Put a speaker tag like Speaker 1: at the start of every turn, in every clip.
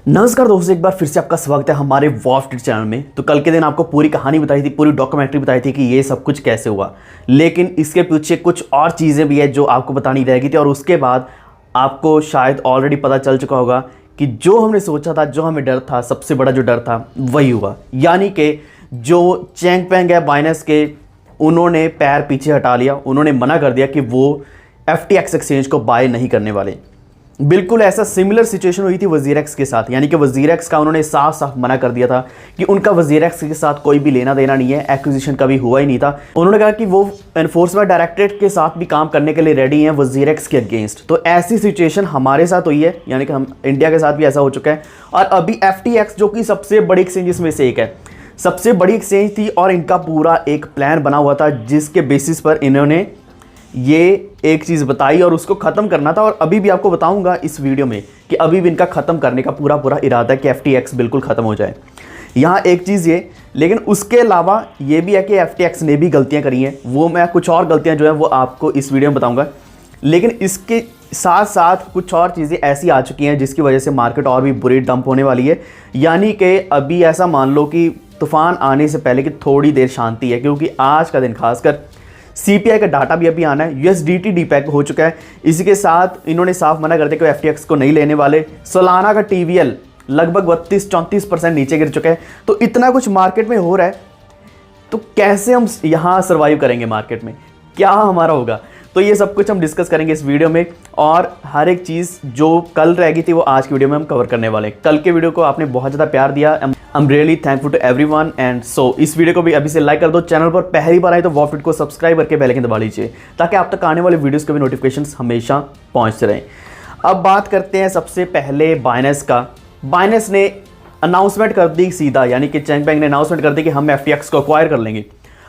Speaker 1: नमस्कार दोस्तों, एक बार फिर से आपका स्वागत है हमारे वॉफ्ट चैनल में। तो कल के दिन आपको पूरी कहानी बताई थी, पूरी डॉक्यूमेंट्री बताई थी कि ये सब कुछ कैसे हुआ, लेकिन इसके पीछे कुछ और चीज़ें भी है जो आपको बतानी रहेगी थी। और उसके बाद आपको शायद ऑलरेडी पता चल चुका होगा कि जो हमने सोचा था, जो हमें डर था, सबसे बड़ा जो डर था वही हुआ। यानी कि जो चैंगपेंग है बाइनेंस के, उन्होंने पैर पीछे हटा लिया। उन्होंने मना कर दिया कि वो FTX एक्सचेंज को बाय नहीं करने वाले। बिल्कुल ऐसा सिमिलर सिचुएशन हुई थी वजीरेक्स के साथ। यानी कि वजीरेक्स का उन्होंने साफ साफ मना कर दिया था कि उनका वजीरेक्स के साथ कोई भी लेना देना नहीं है, एक्विजिशन कभी हुआ ही नहीं था। उन्होंने कहा कि वो एनफोर्समेंट डायरेक्टरेट के साथ भी काम करने के लिए रेडी हैं वजीरेक्स के अगेंस्ट। तो ऐसी सिचुएशन हमारे साथ हुई है, यानी कि हम इंडिया के साथ भी ऐसा हो चुका है। और अभी FTX जो कि सबसे बड़ी एक्सचेंजेस में से एक है, सबसे बड़ी एक्सचेंज थी, और इनका पूरा एक प्लान बना हुआ था जिसके बेसिस पर इन्होंने ये एक चीज़ बताई और उसको ख़त्म करना था। और अभी भी आपको बताऊंगा इस वीडियो में कि अभी भी इनका ख़त्म करने का पूरा इरादा है कि FTX बिल्कुल ख़त्म हो जाए। यहाँ एक चीज़ ये, लेकिन उसके अलावा ये भी है कि FTX ने भी गलतियाँ करी हैं। वो मैं कुछ और गलतियाँ जो है वो आपको इस वीडियो में बताऊँगा। लेकिन इसके साथ साथ कुछ और चीज़ें ऐसी आ चुकी हैं जिसकी वजह से मार्केट और भी बुरी डंप होने वाली है। यानी कि अभी ऐसा मान लो कि तूफान आने से पहले की थोड़ी देर शांति है, क्योंकि आज का दिन खासकर CPI का डाटा भी अभी आना है। USDT डीपैक हो चुका है। इसी के साथ इन्होंने साफ मना कर दिया कि FTX को नहीं लेने वाले। सोलाना का TVL लगभग 32-34% नीचे गिर चुका है। तो इतना कुछ मार्केट में हो रहा है, तो कैसे हम यहाँ सर्वाइव करेंगे मार्केट में, क्या हमारा होगा, तो ये सब कुछ हम डिस्कस करेंगे इस वीडियो में। और हर एक चीज़ जो कल रह गई थी वो आज की वीडियो में हम कवर करने वाले हैं। कल के वीडियो को आपने बहुत ज़्यादा प्यार दिया, I am really thankful to everyone. And so इस वीडियो को भी अभी से लाइक कर दो। चैनल पर पहली बार आए तो वॉफ्ट को सब्सक्राइब करके बेल आइकन दबा लीजिए, ताकि आप तक आने वाले वीडियोज़ के भी नोटिफिकेशंस हमेशा पहुँचते रहें। अब बात करते हैं सबसे पहले बाइनेंस का। बाइनेंस ने अनाउंसमेंट कर दी सीधा, यानी कि चैंगपेंग ने अनाउंसमेंट कर दी कि हम FTX को अक्वायर कर लेंगे,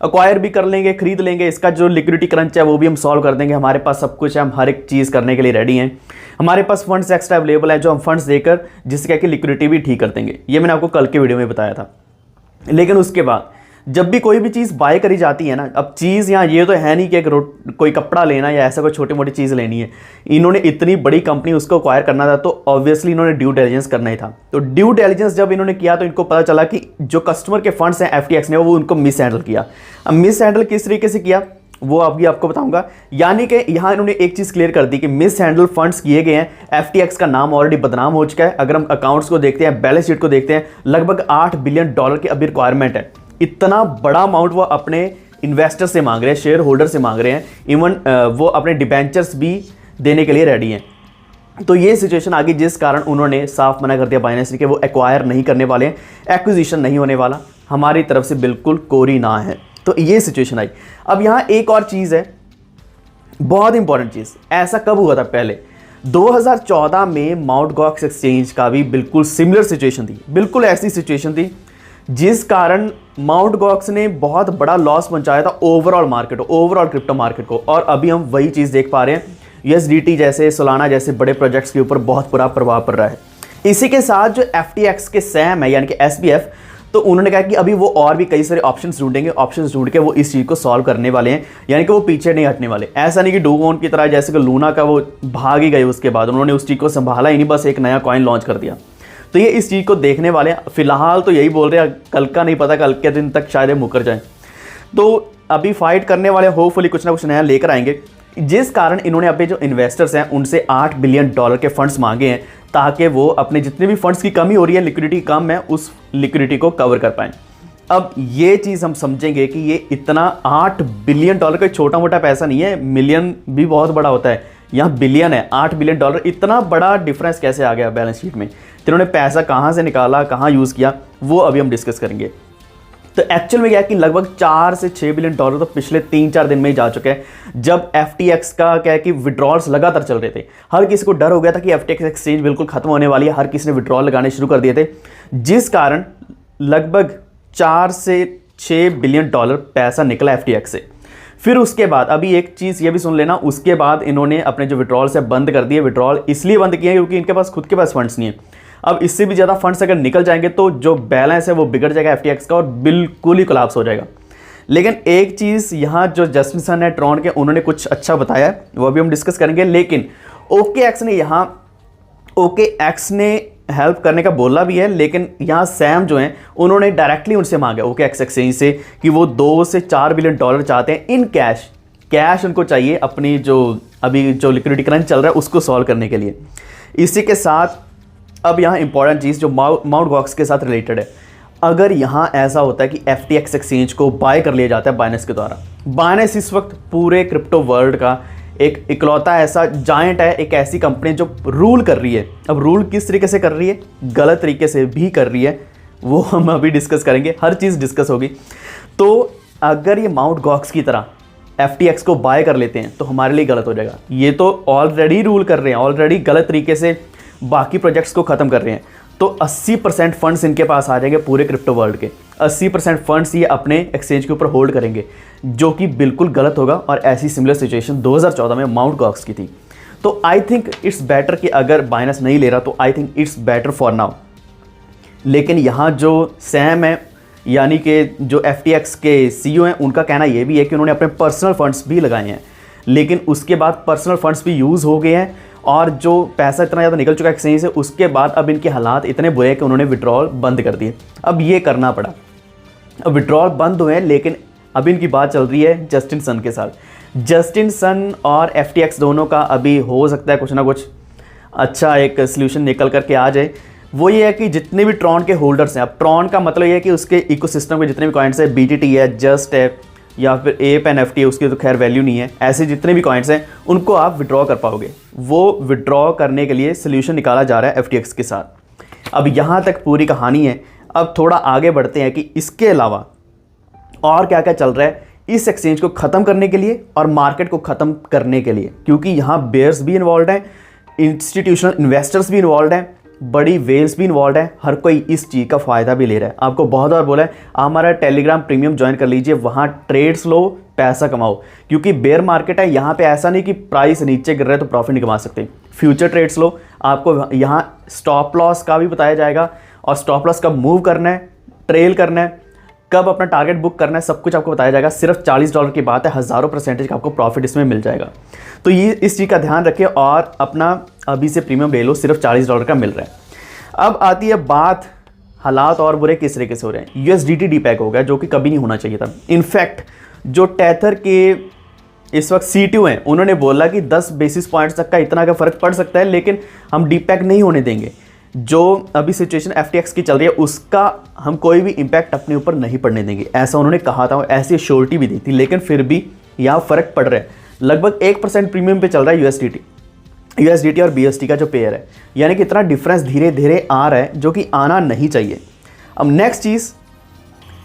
Speaker 1: अक्वायर भी कर लेंगे, खरीद लेंगे। इसका जो लिक्विडिटी क्रंच है वो भी हम सॉल्व कर देंगे। हमारे पास सब कुछ है, हम हर एक चीज़ करने के लिए रेडी हैं। हमारे पास फंड्स एक्स्ट्रा अवेलेबल है जो हम फंड्स देकर जिससे क्या कि लिक्विडिटी भी ठीक कर देंगे। ये मैंने आपको कल के वीडियो में बताया था। लेकिन उसके बाद जब भी कोई भी चीज़ बाय करी जाती है ना, अब चीज़ यहाँ ये तो है नहीं कि एक कोई कपड़ा लेना या ऐसा कोई छोटी मोटी चीज़ लेनी है। इन्होंने इतनी बड़ी कंपनी उसको अक्वायर करना था, तो ऑब्वियसली इन्होंने ड्यू डिलिजेंस करना ही था। तो ड्यू डिलिजेंस जब इन्होंने किया तो इनको पता चला कि जो कस्टमर के फंड्स हैं FTX ने वो उनको मिस हैंडल किया। अब मिस हैंडल किस तरीके से किया वो अभी आपको बताऊंगा। यानी कि यहाँ इन्होंने एक चीज़ क्लियर कर दी कि मिस हैंडल फंड्स किए गए हैं। FTX का नाम ऑलरेडी बदनाम हो चुका है। अगर हम अकाउंट्स को देखते हैं, बैलेंस शीट को देखते हैं, लगभग $8 बिलियन की अभी रिक्वायरमेंट है। इतना बड़ा अमाउंट वो अपने इन्वेस्टर से मांग रहे हैं, शेयर होल्डर से मांग रहे हैं। इवन वो अपने डिबेंचर्स भी देने के लिए रेडी हैं। तो ये सिचुएशन आ गई जिस कारण उन्होंने साफ मना कर दिया बाइनेंस ने कि वो एक्वायर नहीं करने वाले हैं, एक्विजिशन नहीं होने वाला, हमारी तरफ से बिल्कुल कोरी ना है। तो ये सिचुएशन आई। अब यहाँ एक और चीज़ है, बहुत इंपॉर्टेंट चीज़। ऐसा कब हुआ था पहले? 2014 में माउंट गॉक्स एक्सचेंज का भी बिल्कुल सिमिलर सिचुएशन थी। बिल्कुल ऐसी सिचुएशन थी जिस कारण माउंट गॉक्स ने बहुत बड़ा लॉस पहुंचाया था overall market, overall crypto market को। और अभी हम वही चीज़ देख पा रहे हैं। USDT जैसे, सोलाना जैसे बड़े प्रोजेक्ट्स के ऊपर बहुत बुरा प्रभाव पड़ रहा है। इसी के साथ जो FTX के सैम है, यानी कि SBF, तो उन्होंने कहा कि अभी वो और भी कई सारे ऑप्शंस ढूंढेंगे। ऑप्शंस ढूंढ के वो इस चीज़ को सॉल्व करने वाले हैं, यानी कि वो पीछे नहीं हटने वाले। ऐसा नहीं कि डोगोन की तरह जैसे कि लूना का वो भाग ही गए, उसके बाद उन्होंने उस चीज़ को संभाला ही नहीं, बस एक नया कॉइन लॉन्च कर दिया। तो ये इस चीज़ को देखने वाले हैं। फिलहाल तो यही बोल रहे हैं, कल का नहीं पता, कल के दिन तक शायद मुकर जाए। तो अभी फाइट करने वाले होपफुली कुछ ना कुछ नया लेकर आएंगे, जिस कारण इन्होंने अपने जो इन्वेस्टर्स हैं उनसे $8 बिलियन के फंड्स मांगे हैं, ताकि वो अपने जितने भी फंड्स की कमी हो रही है, लिक्विडिटी कम है, उस लिक्विडिटी को कवर कर पाएँ। अब ये चीज़ हम समझेंगे कि ये इतना $8 बिलियन का छोटा मोटा पैसा नहीं है। मिलियन भी बहुत बड़ा होता है, यहाँ बिलियन है। $8 बिलियन, इतना बड़ा डिफरेंस कैसे आ गया बैलेंस शीट में? तो इन्होंने पैसा कहाँ से निकाला, कहाँ यूज़ किया, वो अभी हम डिस्कस करेंगे। तो एक्चुअल में क्या है कि लगभग $4 से $6 बिलियन तो पिछले 3-4 दिन में ही जा चुके हैं, जब FTX का क्या है कि विड्रॉल्स लगातार चल रहे थे। हर किसी को डर हो गया था कि FTX एक्सचेंज बिल्कुल खत्म होने वाली है। हर किसी ने विड्रॉल लगाने शुरू कर दिए थे, जिस कारण लगभग $4 से $6 बिलियन पैसा निकला FTX से। फिर उसके बाद अभी एक चीज़ ये भी सुन लेना, उसके बाद इन्होंने अपने जो विड्रॉल्स है बंद कर दिए। विड्रॉल इसलिए बंद किए क्योंकि इनके पास खुद के पास फंड्स नहीं है। अब इससे भी ज़्यादा फंड्स अगर निकल जाएंगे तो जो बैलेंस है वो बिगड़ जाएगा FTX का, और बिल्कुल ही कोलैप्स हो जाएगा। लेकिन एक चीज़ यहाँ जो जस्टिसन है ट्रॉन के, उन्होंने कुछ अच्छा बताया है, वो भी हम डिस्कस करेंगे। लेकिन OKX ने हेल्प करने का बोला भी है, लेकिन यहाँ सैम जो हैं उन्होंने डायरेक्टली उनसे मांगा OKX एक्सचेंज से कि वो 2 से 4 बिलियन डॉलर चाहते हैं इन कैश उनको चाहिए अपनी जो अभी जो लिक्विडिटी क्रंच चल रहा है उसको सॉल्व करने के लिए। इसी के साथ अब यहाँ इंपॉर्टेंट चीज़ जो माउंट गॉक्स के साथ रिलेटेड है, अगर यहाँ ऐसा होता है कि FTX एक्सचेंज को बाय कर लिया जाता है बाइनेंस के द्वारा। बाइनेंस इस वक्त पूरे क्रिप्टो वर्ल्ड का एक इकलौता ऐसा जायंट है, एक ऐसी कंपनी जो रूल कर रही है। अब रूल किस तरीके से कर रही है, गलत तरीके से भी कर रही है, वो हम अभी डिस्कस करेंगे, हर चीज़ डिस्कस होगी। तो अगर ये माउंट गॉक्स की तरह FTX को बाय कर लेते हैं तो हमारे लिए गलत हो जाएगा। ये तो ऑलरेडी रूल कर रहे हैं, ऑलरेडी गलत तरीके से बाकी प्रोजेक्ट्स को ख़त्म कर रहे हैं। तो 80% फंड्स इनके पास आ जाएंगे, पूरे क्रिप्टो वर्ल्ड के 80% फंड्स ये अपने एक्सचेंज के ऊपर होल्ड करेंगे, जो कि बिल्कुल गलत होगा। और ऐसी सिमिलर सिचुएशन 2014 में माउंट गॉक्स की थी। तो आई थिंक इट्स बेटर कि अगर बाइनेंस नहीं ले रहा तो I think it's better for now. लेकिन यहाँ जो सैम है यानी कि जो FTX के CEO हैं, उनका कहना ये भी है कि उन्होंने अपने पर्सनल फंड्स भी लगाए हैं, लेकिन उसके बाद पर्सनल फंड्स भी यूज़ हो गए हैं और जो पैसा इतना ज़्यादा निकल चुका है एक्सचेंज से, उसके बाद अब इनके हालात इतने बुरे हैं कि उन्होंने विड्रॉल बंद कर दिए। अब ये करना पड़ा, अब विड्रॉल बंद हुए हैं, लेकिन अब इनकी बात चल रही है जस्टिन सन के साथ। जस्टिन सन और FTX दोनों का अभी हो सकता है कुछ ना कुछ अच्छा एक सोल्यूशन निकल करके आ जाए। वो ये है कि जितने भी ट्रॉन के होल्डर्स हैं, अब ट्रॉन का मतलब ये है कि उसके इकोसिस्टम के जितने भी कॉइन्स है, BTT है, जस्ट है या फिर एप एंड FT है, उसकी तो खैर वैल्यू नहीं है, ऐसे जितने भी कॉइन्स हैं उनको आप विड्रॉ कर पाओगे। वो विड्रॉ करने के लिए सोल्यूशन निकाला जा रहा है FTX के साथ। अब यहाँ तक पूरी कहानी है। अब थोड़ा आगे बढ़ते हैं कि इसके अलावा और क्या क्या चल रहा है इस एक्सचेंज को ख़त्म करने के लिए और मार्केट को ख़त्म करने के लिए, क्योंकि यहाँ बेयर्स भी इन्वॉल्व हैं, इंस्टीट्यूशनल इन्वेस्टर्स भी इन्वॉल्व हैं, बड़ी वेल्स भी इन्वॉल्व है, हर कोई इस चीज़ का फ़ायदा भी ले रहा है। आपको बहुत बार बोला है हमारा टेलीग्राम प्रीमियम ज्वाइन कर लीजिए, वहाँ ट्रेड्स लो, पैसा कमाओ, क्योंकि बेयर मार्केट है। यहाँ पे ऐसा नहीं कि प्राइस नीचे गिर रहा है तो प्रॉफिट नहीं कमा सकते। फ्यूचर ट्रेड्स लो, आपको यहाँ स्टॉप लॉस का भी बताया जाएगा और स्टॉप लॉस कब मूव करना है, ट्रेल करना है, कब अपना टारगेट बुक करना है, सब कुछ आपको बताया जाएगा। सिर्फ $40 की बात है, हज़ारों % का आपको प्रॉफिट इसमें मिल जाएगा। तो ये इस चीज़ का ध्यान रखिए और अपना अभी से प्रीमियम ले लो, सिर्फ $40 का मिल रहा है। अब आती है बात, हालात और बुरे किस तरीके से हो रहे हैं। USDT डीपैक हो गया, जो कि कभी नहीं होना चाहिए था। इनफैक्ट जो टेथर के इस वक्त CTO हैं, उन्होंने बोला कि 10 बेसिस पॉइंट्स तक का इतना का फ़र्क पड़ सकता है, लेकिन हम डीपैक नहीं होने देंगे। जो अभी सिचुएशन FTX की चल रही है उसका हम कोई भी इम्पैक्ट अपने ऊपर नहीं पड़ने देंगे, ऐसा उन्होंने कहा था, ऐसी श्योरिटी भी दी थी। लेकिन फिर भी यहाँ फ़र्क पड़ रहा है, लगभग 1% प्रीमियम पे चल रहा है USDT और BST का जो पेयर है, यानी कि इतना डिफरेंस धीरे धीरे आ रहा है, जो कि आना नहीं चाहिए। अब नेक्स्ट चीज़,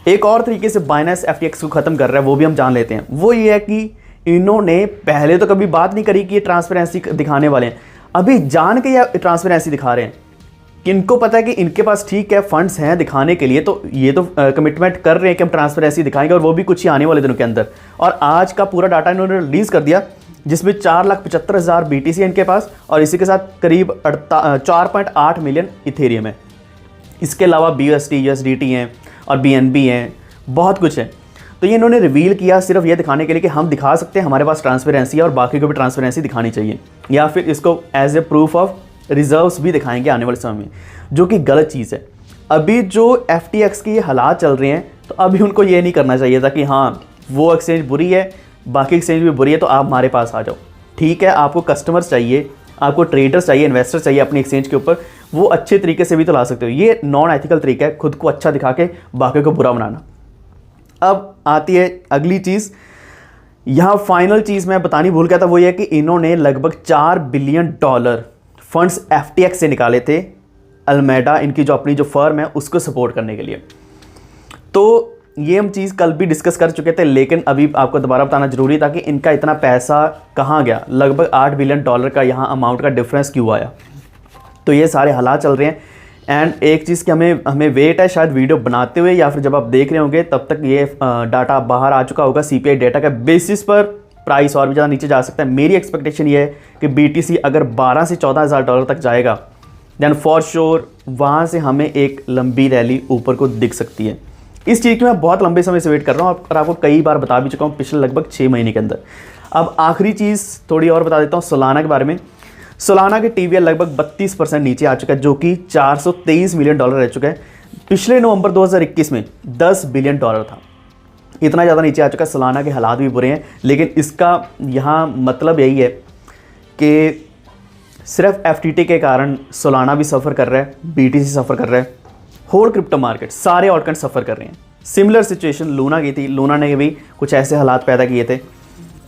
Speaker 1: एक और तरीके से बाइनेंस FTX को ख़त्म कर रहा है, वो भी हम जान लेते हैं। वो ये है कि इन्होंने पहले तो कभी बात नहीं करी कि ये ट्रांसपेरेंसी दिखाने वाले हैं, अभी जान के ये ट्रांसपेरेंसी दिखा रहे हैं। इनको पता है कि इनके पास ठीक है फंड्स हैं दिखाने के लिए, तो ये तो कमिटमेंट कर रहे हैं कि हम ट्रांसपेरेंसी दिखाएंगे, और वो भी कुछ ही आने वाले दिनों के अंदर। और आज का पूरा डाटा इन्होंने रिलीज़ कर दिया, जिसमें 4,75,000 BTC है इनके पास, और इसी के साथ करीब 4.8 मिलियन इथेरियम है। इसके अलावा BST USDT हैं और BNB हैं, बहुत कुछ है। तो ये इन्होंने रिवील किया सिर्फ ये दिखाने के लिए कि हम दिखा सकते हैं, हमारे पास ट्रांसपेरेंसी है और बाकी को भी ट्रांसपेरेंसी दिखानी चाहिए, या फिर इसको as a proof of reserves भी दिखाएंगे आने वाले समय में, जो कि गलत चीज़ है। अभी जो FTX के ये हालात चल रहे हैं, तो अभी उनको ये नहीं करना चाहिए था कि हाँ वो एक्सचेंज बुरी है, बाकी एक्सचेंज भी बुरी है, तो आप हमारे पास आ जाओ। ठीक है, आपको कस्टमर्स चाहिए, आपको ट्रेडर्स चाहिए, इन्वेस्टर्स चाहिए अपनी एक्सचेंज के ऊपर, वो अच्छे तरीके से भी तो ला सकते हो। ये नॉन एथिकल तरीका है, खुद को अच्छा दिखा के बाकी को बुरा बनाना। अब आती है अगली चीज़, यहाँ फाइनल चीज़ मैं बतानी भूल गया था, वो ये कि इन्होंने लगभग $4 बिलियन फंड्स FTX से निकाले थे, अल्मेडा इनकी जो अपनी जो फर्म है उसको सपोर्ट करने के लिए। तो ये हम चीज़ कल भी डिस्कस कर चुके थे, लेकिन अभी आपको दोबारा बताना जरूरी था कि इनका इतना पैसा कहाँ गया, लगभग $8 बिलियन का यहाँ अमाउंट का डिफरेंस क्यों आया। तो ये सारे हालात चल रहे हैं। एंड एक चीज़ की हमें वेट है, शायद वीडियो बनाते हुए या फिर जब आप देख रहे होंगे तब तक ये डाटा बाहर आ चुका होगा। CPI डेटा का बेसिस पर प्राइस और भी ज़्यादा नीचे जा सकता है। मेरी एक्सपेक्टेशन ये है कि BTC अगर 12 से $14,000 तक जाएगा, दैन फॉर श्योर वहाँ से हमें एक लंबी रैली ऊपर को दिख सकती है। इस चीज़ की मैं बहुत लंबे समय से वेट कर रहा हूँ और आपको कई बार बता भी चुका हूँ पिछले लगभग 6 महीने के अंदर। अब आखिरी चीज़ थोड़ी और बता देता हूँ सोलाना के बारे में। सोलाना के टीवीएल लगभग 32% नीचे आ चुका है, जो कि $423 मिलियन रह चुका है। पिछले नवंबर 2021 में $10 बिलियन था। इतना ज़्यादा नीचे आ चुका है। सोलाना के हालात भी बुरे हैं, लेकिन इसका यहाँ मतलब यही है कि सिर्फ FTT के कारण सोलाना भी सफ़र कर रहा है, BTC सफ़र कर रहा है, होल क्रिप्टो मार्केट सारे ऑल्टकॉइन सफ़र कर रहे हैं। सिमिलर सिचुएशन लूना की थी। लूना ने भी कुछ ऐसे हालात पैदा किए थे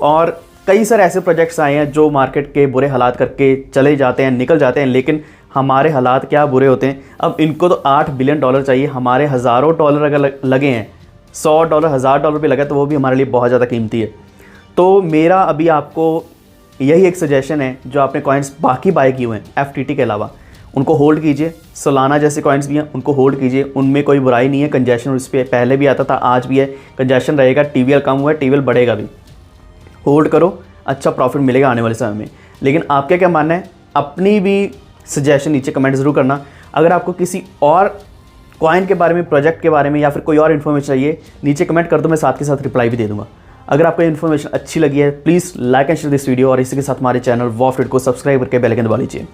Speaker 1: और कई सारे ऐसे प्रोजेक्ट्स आए हैं जो मार्केट के बुरे हालात करके चले जाते हैं, निकल जाते हैं, लेकिन हमारे हालात क्या बुरे होते हैं। अब इनको तो $8 बिलियन चाहिए, हमारे हज़ारों डॉलर अगर लगे हैं, $100, $1000 भी लगे तो वो भी हमारे लिए बहुत ज़्यादा कीमती है। तो मेरा अभी आपको यही एक सजेशन है, जो आपने कॉइन्स बाकी बाय किए हुए हैं FTT के अलावा, उनको होल्ड कीजिए। सोलाना जैसे कॉइन्स भी हैं, उनको होल्ड कीजिए, उनमें कोई बुराई नहीं है। कंजेशन उस पर पहले भी आता था, आज भी है, कंजेशन रहेगा। TVL कम हुआ है, TVL बढ़ेगा भी। होल्ड करो, अच्छा प्रॉफिट मिलेगा आने वाले समय में। लेकिन आपका क्या मानना है, अपनी भी सजेशन नीचे कमेंट ज़रूर करना। अगर आपको किसी और कॉइन के बारे में, प्रोजेक्ट के बारे में या फिर कोई और इन्फॉर्मेशन चाहिए, नीचे कमेंट कर दो, मैं साथ के साथ रिप्लाई भी दे दूँगा। अगर आपको इन्फॉर्मेशन अच्छी लगी है, please like and share this video, और इसी के साथ हमारे चैनल वॉफ्ट को सब्सक्राइब करके बेल आइकन दबा लीजिए,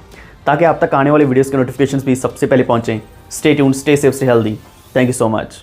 Speaker 1: ताकि आप तक आने वाली वीडियोस के नोटिफिकेशंस भी सबसे पहले पहुंचें। Stay tuned, stay safe, stay healthy. Thank you so much.